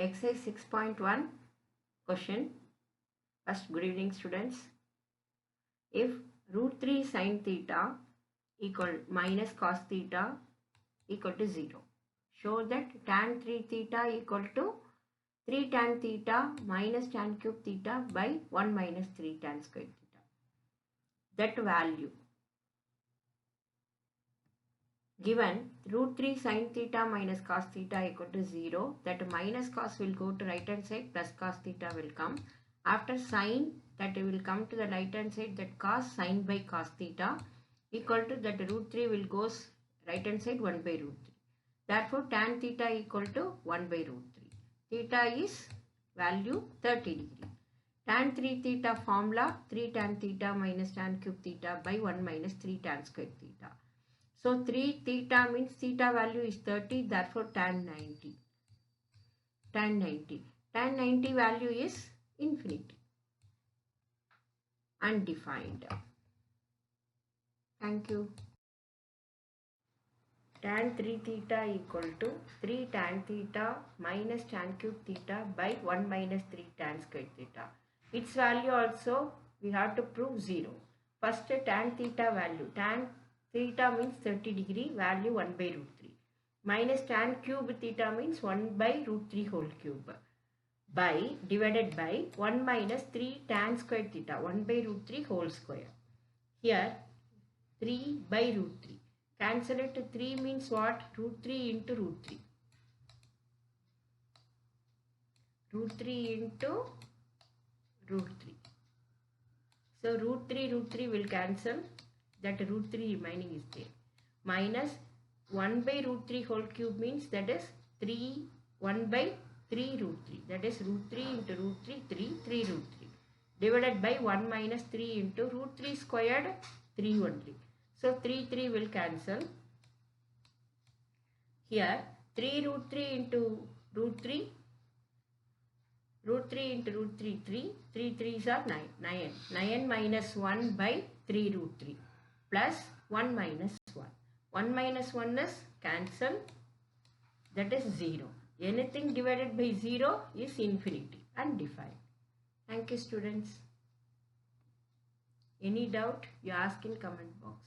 Exercise 6.1 question. First, good evening students. If root 3 sin theta equal minus cos theta equal to 0, show that tan 3 theta equal to 3 tan theta minus tan cube theta by 1 minus 3 tan square theta. That value given root 3 sin theta minus cos theta equal to 0, that minus cos will go to right hand side, plus cos theta will come. After sin, that will come to the right hand side, that cos sin by cos theta equal to that root 3 will go right hand side 1 by root 3. Therefore, tan theta equal to 1 by root 3. Theta is value 30 degree. Tan 3 theta formula 3 tan theta minus tan cube theta by 1 minus 3 tan square theta. So 3 theta means theta value is 30, therefore tan 90. Tan 90. Tan 90 value is infinity. Undefined. Thank you. Tan 3 theta equal to 3 tan theta minus tan cube theta by 1 minus 3 tan square theta. Its value also we have to prove 0. First tan theta value. Tan theta means 30 degree, value 1 by root 3. Minus tan cube theta means 1 by root 3 whole cube. By divided by 1 minus 3 tan square theta, 1 by root 3 whole square. Here 3 by root 3. Cancel it. 3 means what? Root 3 into root 3. Root 3 into root 3. So root 3 will cancel. That root 3 remaining is there. Minus 1 by root 3 whole cube means that is 1 by 3 root 3. That is root 3 into root 3, 3 root 3. Divided by 1 minus 3 into root 3 squared, 3 only. So 3 will cancel. Here 3 root 3 into root 3. Root 3 into root 3, 3. 3 3s are 9. 9 minus 1 by 3 root 3. Plus 1 minus 1. 1 minus 1 is cancel. That is 0. Anything divided by 0 is infinity, undefined. Thank you students. Any doubt you ask in comment box.